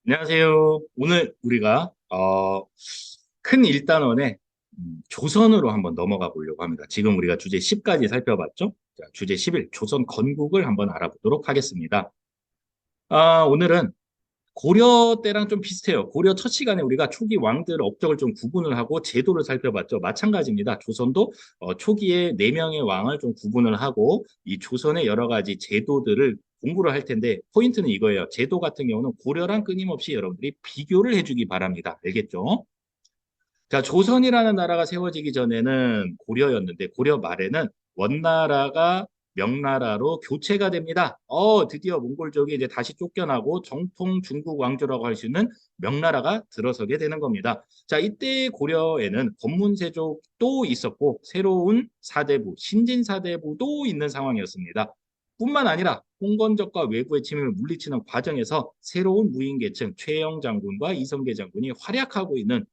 안녕하세요. 오늘 우리가 큰 일단원의 조선으로 한번 넘어가 보려고 합니다. 지금 우리가 주제 10까지 살펴봤죠? 자, 주제 11, 조선 건국을 한번 알아보도록 하겠습니다. 오늘은 고려 때랑 좀 비슷해요. 고려 첫 시간에 우리가 초기 왕들 업적을 좀 구분을 하고 제도를 살펴봤죠. 마찬가지입니다. 조선도 초기에 네 명의 왕을 좀 구분을 하고 이 조선의 여러 가지 제도들을 공부를 할 텐데 포인트는 이거예요. 제도 같은 경우는 고려랑 끊임없이 여러분들이 비교를 해주기 바랍니다. 알겠죠? 자, 조선이라는 나라가 세워지기 전에는 고려였는데 고려 말에는 원나라가 명나라로 교체가 됩니다. 드디어 몽골족이 이제 다시 쫓겨나고 정통 중국 왕조라고 할 수 있는 명나라가 들어서게 되는 겁니다. 자, 이때 고려에는 권문세족도 있었고 새로운 사대부, 신진사대부도 있는 상황이었습니다. 뿐만 아니라 홍건적과 외부의 침입을 물리치는 과정에서 새로운 무인계층 최영 장군과 이성계 장군이 활약하고 있는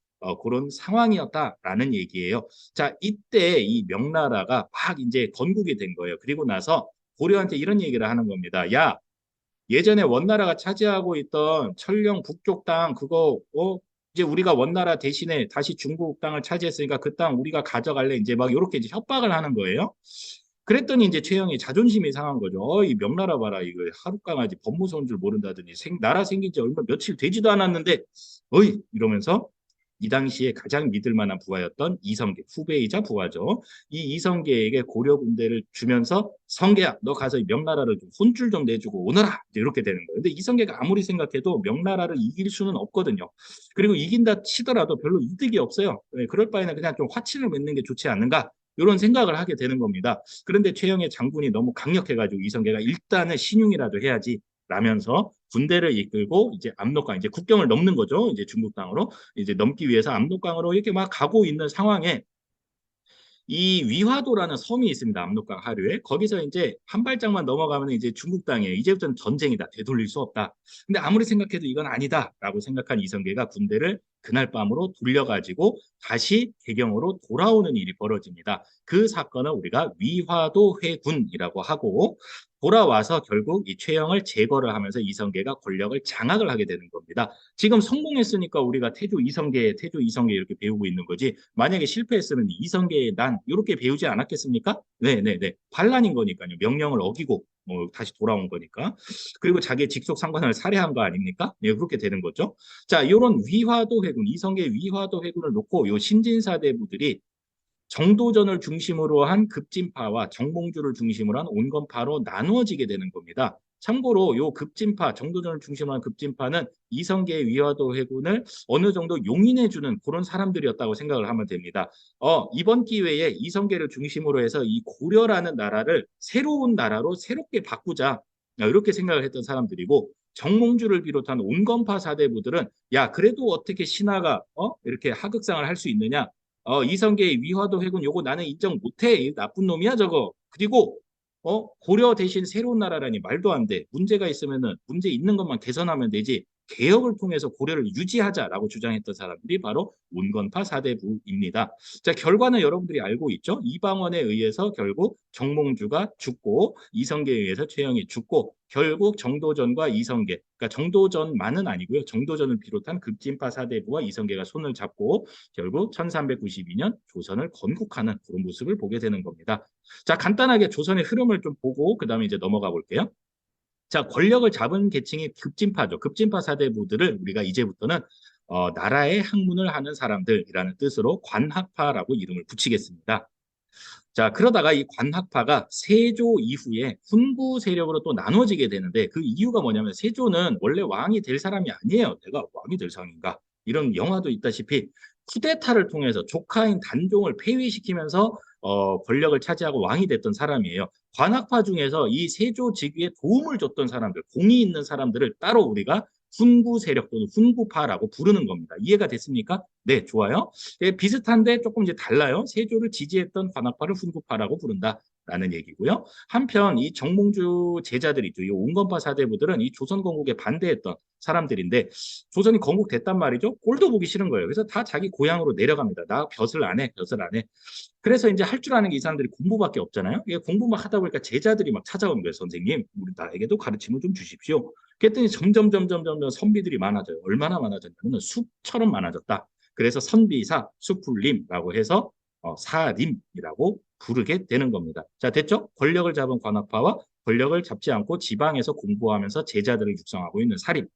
그런 상황이었다라는 얘기예요. 자, 이때 이 명나라가 막 이제 건국이 된 거예요. 그리고 나서 고려한테 이런 얘기를 하는 겁니다. 야, 예전에 원나라가 차지하고 있던 천령 북쪽 땅 그거 이제 우리가 원나라 대신에 다시 중국 땅을 차지했으니까 그 땅 우리가 가져갈래 이제 막 이렇게 이제 협박을 하는 거예요. 그랬더니 이제 최영이 자존심이 상한 거죠. 이 명나라 봐라 이거 하루 강아지 법무서인 줄 모른다더니 나라 생긴 지 얼마 며칠 되지도 않았는데 어이 이러면서 이 당시에 가장 믿을 만한 부하였던 이성계 후배이자 부하죠. 이 이성계에게 고려 군대를 주면서 성계야 너 가서 이 명나라를 좀 혼줄 좀 내주고 오너라 이렇게 되는 거예요. 근데 이성계가 아무리 생각해도 명나라를 이길 수는 없거든요. 그리고 이긴다 치더라도 별로 이득이 없어요. 그럴 바에는 그냥 좀 화친을 맺는 게 좋지 않는가 이런 생각을 하게 되는 겁니다. 그런데 최영의 장군이 너무 강력해가지고 이성계가 일단은 신용이라도 해야지 라면서 군대를 이끌고 이제 압록강 이제 국경을 넘는 거죠. 이제 중국 땅으로 이제 넘기 위해서 압록강으로 이렇게 막 가고 있는 상황에 이 위화도라는 섬이 있습니다. 압록강 하류에. 거기서 이제 한 발짝만 넘어가면 이제 중국 땅이에요. 이제부터는 전쟁이다. 되돌릴 수 없다. 근데 아무리 생각해도 이건 아니다라고 생각한 이성계가 군대를 그날 밤으로 돌려가지고 다시 개경으로 돌아오는 일이 벌어집니다. 그 사건은 우리가 위화도 회군이라고 하고 돌아와서 결국 이 최영을 제거를 하면서 이성계가 권력을 장악을 하게 되는 겁니다. 지금 성공했으니까 우리가 태조 이성계 이렇게 배우고 있는 거지. 만약에 실패했으면 이성계의 난 이렇게 배우지 않았겠습니까? 네네네. 반란인 거니까요. 명령을 어기고 다시 돌아온 거니까. 그리고 자기의 직속 상관을 살해한 거 아닙니까? 네, 그렇게 되는 거죠. 자, 이런 위화도 회군, 이성계 위화도 회군을 놓고 요 신진사대부들이 정도전을 중심으로 한 급진파와 정몽주를 중심으로 한 온건파로 나누어지게 되는 겁니다. 참고로 요 급진파, 정도전을 중심으로 한 급진파는 이성계의 위화도 회군을 어느 정도 용인해주는 그런 사람들이었다고 생각을 하면 됩니다. 이번 기회에 이성계를 중심으로 해서 이 고려라는 나라를 새로운 나라로 새롭게 바꾸자. 이렇게 생각을 했던 사람들이고 정몽주를 비롯한 온건파 사대부들은 야 그래도 어떻게 신하가 이렇게 하극상을 할 수 있느냐 이성계의 위화도 회군 요거 나는 인정 못해. 이 나쁜 놈이야 저거. 그리고 고려 대신 새로운 나라라니 말도 안 돼. 문제가 있으면은 문제 있는 것만 개선하면 되지. 개혁을 통해서 고려를 유지하자라고 주장했던 사람들이 바로 온건파 사대부입니다. 자, 결과는 여러분들이 알고 있죠? 이방원에 의해서 결국 정몽주가 죽고 이성계에 의해서 최영이 죽고 결국 정도전과 이성계, 그러니까 정도전만은 아니고요. 정도전을 비롯한 급진파 사대부와 이성계가 손을 잡고 결국 1392년 조선을 건국하는 그런 모습을 보게 되는 겁니다. 자, 간단하게 조선의 흐름을 좀 보고 그다음에 이제 넘어가 볼게요. 자, 권력을 잡은 계층이 급진파죠. 급진파 사대부들을 우리가 이제부터는 나라의 학문을 하는 사람들이라는 뜻으로 관학파라고 이름을 붙이겠습니다. 자, 그러다가 이 관학파가 세조 이후에 훈부 세력으로 또 나눠지게 되는데 그 이유가 뭐냐면 세조는 원래 왕이 될 사람이 아니에요. 내가 왕이 될 상인가? 이런 영화도 있다시피 쿠데타를 통해서 조카인 단종을 폐위시키면서 권력을 차지하고 왕이 됐던 사람이에요. 관학파 중에서 이 세조 즉위에 도움을 줬던 사람들, 공이 있는 사람들을 따로 우리가 훈구 세력 또는 훈구파라고 부르는 겁니다. 이해가 됐습니까? 네, 좋아요. 예, 비슷한데 조금 이제 달라요. 세조를 지지했던 관악파를 훈구파라고 부른다라는 얘기고요. 한편 이 정몽주 제자들 있죠. 이 온건파 사대부들은 이 조선 건국에 반대했던 사람들인데 조선이 건국됐단 말이죠. 꼴도 보기 싫은 거예요. 그래서 다 자기 고향으로 내려갑니다. 나 벼슬 안 해, 벼슬 안 해. 그래서 이제 할 줄 아는 게 이 사람들이 공부밖에 없잖아요. 이게 공부만 하다 보니까 제자들이 막 찾아오는 거예요. 선생님, 우리 나에게도 가르침을 좀 주십시오. 그랬더니 점점 선비들이 많아져요. 얼마나 많아졌냐면 숲처럼 많아졌다. 그래서 선비사, 수풀림라고 해서 사림이라고 부르게 되는 겁니다. 자, 됐죠? 권력을 잡은 관학파와 권력을 잡지 않고 지방에서 공부하면서 제자들을 육성하고 있는 사림.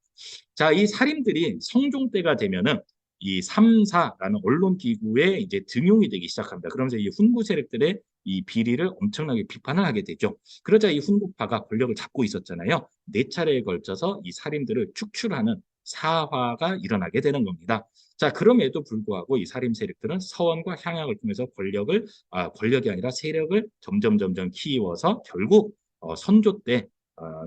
자, 이 사림들이 성종 때가 되면은 이 삼사라는 언론 기구에 이제 등용이 되기 시작합니다. 그러면서 이 훈구 세력들의 이 비리를 엄청나게 비판을 하게 되죠. 그러자 이 훈구파가 권력을 잡고 있었잖아요. 네 차례에 걸쳐서 이 살인들을 축출하는 사화가 일어나게 되는 겁니다. 자, 그럼에도 불구하고 이 살인 세력들은 서원과 향약을 통해서 권력이 아니라 세력을 점점 키워서 결국 선조 때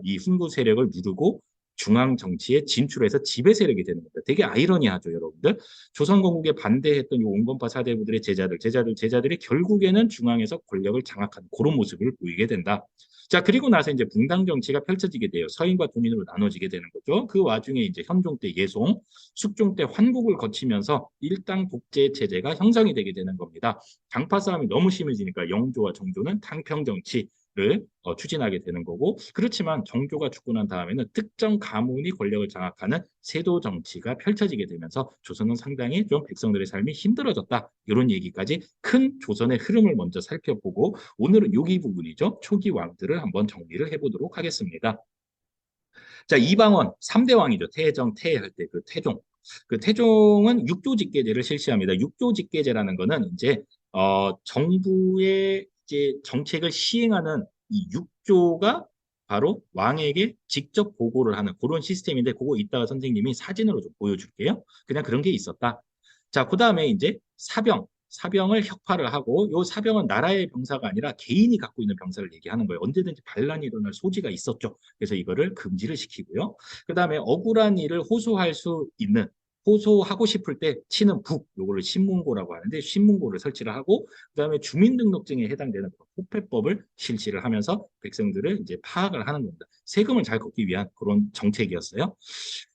이 훈구 세력을 누르고 중앙 정치에 진출해서 지배 세력이 되는 겁니다. 되게 아이러니하죠, 여러분들. 조선 건국에 반대했던 이 온건파 사대부들의 제자들이 결국에는 중앙에서 권력을 장악하는 그런 모습을 보이게 된다. 자, 그리고 나서 이제 분당 정치가 펼쳐지게 돼요. 서인과 동인으로 나눠지게 되는 거죠. 그 와중에 이제 현종 때 예송, 숙종 때 환국을 거치면서 일당 독재 체제가 형성이 되게 되는 겁니다. 당파 싸움이 너무 심해지니까 영조와 정조는 탕평 정치를 추진하게 되는 거고, 그렇지만 정조가 죽고 난 다음에는 특정 가문이 권력을 장악하는 세도 정치가 펼쳐지게 되면서 조선은 상당히 좀 백성들의 삶이 힘들어졌다. 이런 얘기까지 큰 조선의 흐름을 먼저 살펴보고 오늘은 여기 부분이죠. 초기 왕들을 한번 정리를 해보도록 하겠습니다. 자, 이방원 3대 왕이죠. 태정, 태할 때 그 태종. 그 태종은 육조 직계제를 실시합니다. 육조 직계제라는 거는 이제 정부의 이제 정책을 시행하는 이 육조가 바로 왕에게 직접 보고를 하는 그런 시스템인데 그거 이따가 선생님이 사진으로 좀 보여줄게요. 그냥 그런 게 있었다. 자, 그다음에 이제 사병을 혁파를 하고 요 사병은 나라의 병사가 아니라 개인이 갖고 있는 병사를 얘기하는 거예요. 언제든지 반란이 일어날 소지가 있었죠. 그래서 이거를 금지를 시키고요. 그다음에 억울한 일을 호소할 수 있는 호소하고 싶을 때 치는 북, 요거를 신문고라고 하는데 신문고를 설치를 하고 그다음에 주민등록증에 해당되는 호패법을 실시를 하면서 백성들을 이제 파악을 하는 겁니다. 세금을 잘 걷기 위한 그런 정책이었어요.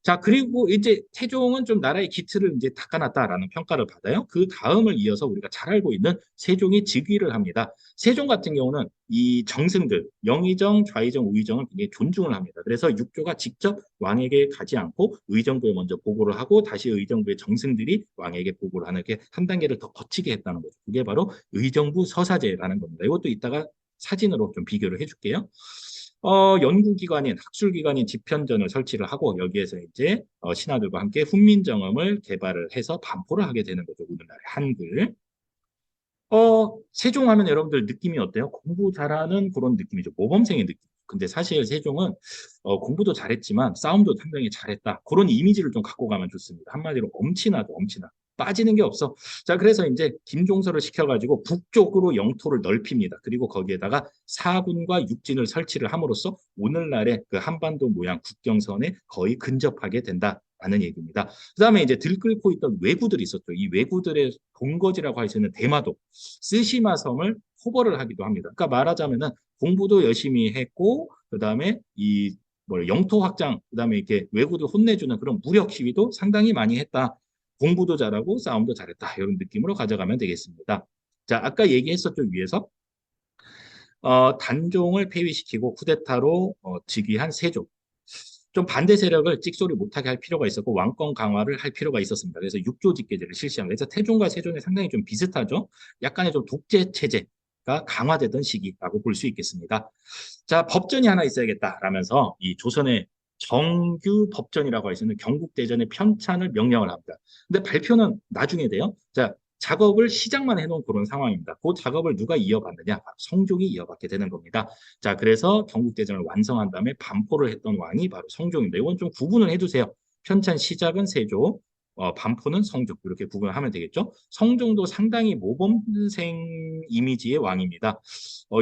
자, 그리고 이제 태종은 좀 나라의 기틀을 이제 닦아놨다라는 평가를 받아요. 그 다음을 이어서 우리가 잘 알고 있는 세종이 즉위를 합니다. 세종 같은 경우는 이 정승들, 영의정, 좌의정, 우의정을 굉장히 존중을 합니다. 그래서 육조가 직접 왕에게 가지 않고 의정부에 먼저 보고를 하고 다시 의정부의 정승들이 왕에게 보고를 하는 게 한 단계를 더 거치게 했다는 거죠. 그게 바로 의정부 서사제라는 겁니다. 이것도 이따가 사진으로 좀 비교를 해줄게요. 연구기관인 학술기관인 집현전을 설치를 하고 여기에서 이제 신하들과 함께 훈민정음을 개발을 해서 반포를 하게 되는 거죠. 우리나라의 한글. 세종하면 여러분들 느낌이 어때요? 공부 잘하는 그런 느낌이죠. 모범생의 느낌. 근데 사실 세종은 공부도 잘했지만 싸움도 상당히 잘했다. 그런 이미지를 좀 갖고 가면 좋습니다. 한마디로 엄친아도 엄친아. 빠지는 게 없어. 자, 그래서 이제 김종서를 시켜가지고 북쪽으로 영토를 넓힙니다. 그리고 거기에다가 사군과 육진을 설치를 함으로써 오늘날의 그 한반도 모양 국경선에 거의 근접하게 된다라는 얘기입니다. 그다음에 이제 들끓고 있던 왜구들이 있었죠. 이 왜구들의 본거지라고 할 수 있는 대마도, 쓰시마 섬을 포벌을 하기도 합니다. 그러니까 말하자면은 공부도 열심히 했고 그다음에 이 영토 확장, 그다음에 이렇게 왜구들 혼내주는 그런 무력 시위도 상당히 많이 했다. 공부도 잘하고 싸움도 잘했다. 이런 느낌으로 가져가면 되겠습니다. 자, 아까 얘기했었죠, 위에서. 단종을 폐위시키고 쿠데타로 즉위한 세종. 좀 반대 세력을 찍소리 못하게 할 필요가 있었고 왕권 강화를 할 필요가 있었습니다. 그래서 육조 직계제를 실시합니다. 그래서 태종과 세종이 상당히 좀 비슷하죠. 약간의 좀 독재 체제가 강화되던 시기라고 볼 수 있겠습니다. 자, 법전이 하나 있어야겠다라면서 이 조선의 정규 법전이라고 할 수 있는 경국대전의 편찬을 명령을 합니다. 근데 발표는 나중에 돼요. 자, 작업을 시작만 해놓은 그런 상황입니다. 그 작업을 누가 이어받느냐? 성종이 이어받게 되는 겁니다. 자, 그래서 경국대전을 완성한 다음에 반포를 했던 왕이 바로 성종입니다. 이건 좀 구분을 해두세요. 편찬 시작은 세조, 반포는 성종 이렇게 구분을 하면 되겠죠. 성종도 상당히 모범생 이미지의 왕입니다.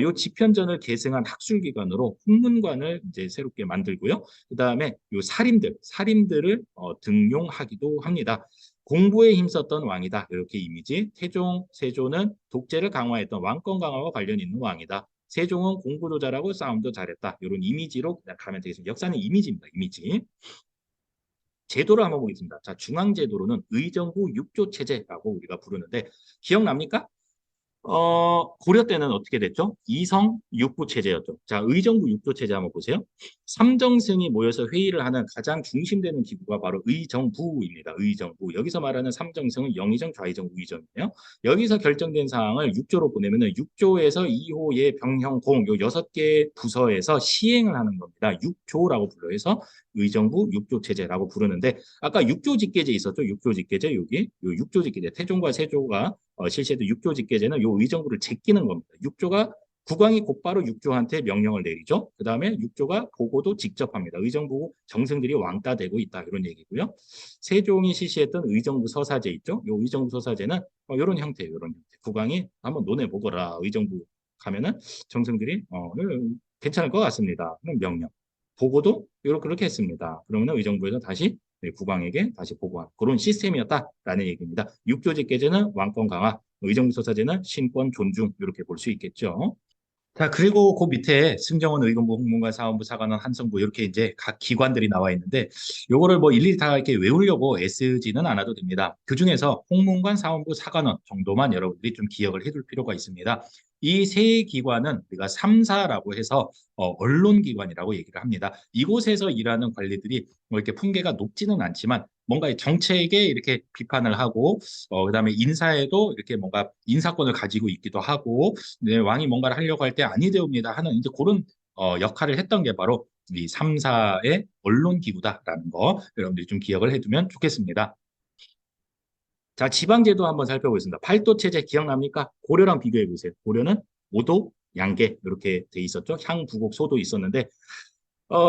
요 집현전을 계승한 학술기관으로 훈문관을 이제 새롭게 만들고요. 그 다음에 요 사림들을 등용하기도 합니다. 공부에 힘썼던 왕이다. 이렇게 이미지. 태종, 세조는 독재를 강화했던 왕권 강화와 관련 있는 왕이다. 세종은 공부도 잘하고 싸움도 잘했다. 이런 이미지로 그냥 가면 되겠습니다. 역사는 이미지입니다. 이미지. 제도를 한번 보겠습니다. 자, 중앙제도로는 의정부 육조 체제라고 우리가 부르는데 기억납니까? 고려 때는 어떻게 됐죠? 이성 육부 체제였죠. 자, 의정부 육조 체제 한번 보세요. 삼정승이 모여서 회의를 하는 가장 중심되는 기구가 바로 의정부입니다. 의정부. 여기서 말하는 삼정승은 영의정, 좌의정, 우의정이에요. 여기서 결정된 사항을 육조로 보내면은 육조에서 2호의 병형공 요 6개 부서에서 시행을 하는 겁니다. 육조라고 불러서 의정부 육조 체제라고 부르는데 아까 육조 직계제 있었죠? 육조 직계제 여기 요 육조 직계제 태종과 세조가 실시했던 육조 직계제는 요 의정부를 제끼는 겁니다. 육조가 국왕이 곧바로 육조한테 명령을 내리죠. 그 다음에 육조가 보고도 직접 합니다. 의정부 정승들이 왕따 되고 있다 이런 얘기고요. 세종이 실시했던 의정부 서사제 있죠. 요 의정부 서사제는 이런 형태예요. 이런 형태. 국왕이 한번 논해 보거라. 의정부 가면은 정승들이 괜찮을 것 같습니다. 그런 명령. 보고도 이렇게 그렇게 했습니다. 그러면 의정부에서 다시 국왕에게 다시 보고한 그런 시스템이었다라는 얘기입니다. 육조직계제는 왕권 강화, 의정부서사제는 신권 존중 이렇게 볼 수 있겠죠. 자, 그리고 그 밑에 승정원, 의금부, 홍문관, 사원부, 사관원, 한성부 이렇게 이제 각 기관들이 나와 있는데 요거를 뭐 일일이 다 이렇게 외우려고 애쓰지는 않아도 됩니다. 그중에서 홍문관, 사원부, 사관원 정도만 여러분들이 좀 기억을 해둘 필요가 있습니다. 이 세 기관은 우리가 3사라고 해서 언론기관이라고 얘기를 합니다. 이곳에서 일하는 관리들이 뭐 이렇게 품계가 높지는 않지만 뭔가 정책에 이렇게 비판을 하고 그다음에 인사에도 이렇게 뭔가 인사권을 가지고 있기도 하고 네, 왕이 뭔가를 하려고 할 때 아니 되옵니다 하는 이제 그런 역할을 했던 게 바로 이 3사의 언론기구다라는 거 여러분들이 좀 기억을 해두면 좋겠습니다. 자, 지방제도 한번 살펴보겠습니다. 팔도 체제 기억납니까? 고려랑 비교해 보세요. 고려는 오도, 양계 이렇게 돼 있었죠. 향, 부곡, 소도 있었는데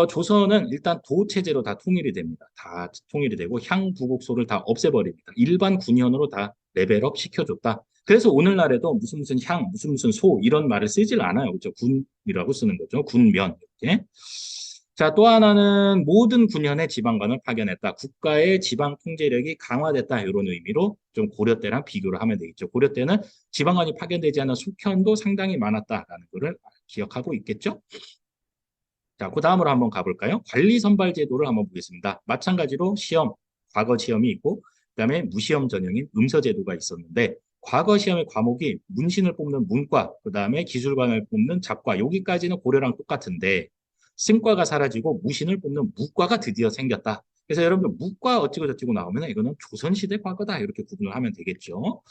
조선은 일단 도 체제로 다 통일이 됩니다. 다 통일이 되고 향, 부곡, 소를 다 없애버립니다. 일반 군현으로 다 레벨업 시켜줬다. 그래서 오늘날에도 무슨 무슨 향, 무슨 소 이런 말을 쓰질 않아요. 그렇죠? 군이라고 쓰는 거죠. 군면 이렇게. 자, 또 하나는 모든 군현의 지방관을 파견했다. 국가의 지방 통제력이 강화됐다. 이런 의미로 좀 고려 때랑 비교를 하면 되겠죠. 고려 때는 지방관이 파견되지 않은 속현도 상당히 많았다라는 것을 기억하고 있겠죠. 자, 그 다음으로 한번 가볼까요? 관리 선발 제도를 한번 보겠습니다. 마찬가지로 시험, 과거 시험이 있고, 그다음에 무시험 전형인 음서 제도가 있었는데, 과거 시험의 과목이 문신을 뽑는 문과, 그다음에 기술관을 뽑는 잡과, 여기까지는 고려랑 똑같은데, 승과가 사라지고 무신을 뽑는 무과가 드디어 생겼다. 그래서 여러분들 무과 어찌고 저찌고 나오면 이거는 조선시대 과거다 이렇게 구분을 하면 되겠죠.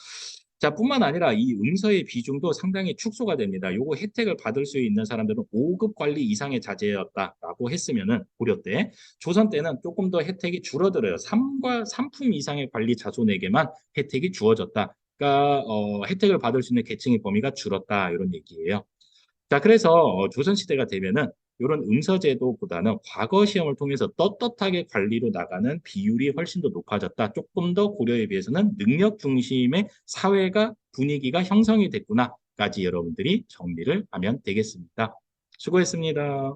자, 뿐만 아니라 이 음서의 비중도 상당히 축소가 됩니다. 요거 혜택을 받을 수 있는 사람들은 5급 관리 이상의 자제였다라고 했으면은 고려 때, 조선 때는 조금 더 혜택이 줄어들어요. 3과 3품 이상의 관리 자손에게만 혜택이 주어졌다. 그러니까 혜택을 받을 수 있는 계층의 범위가 줄었다 이런 얘기예요. 자, 그래서 조선시대가 되면은 이런 음서제도보다는 과거 시험을 통해서 떳떳하게 관리로 나가는 비율이 훨씬 더 높아졌다. 조금 더 고려에 비해서는 능력 중심의 사회가 분위기가 형성이 됐구나까지 여러분들이 정리를 하면 되겠습니다. 수고했습니다.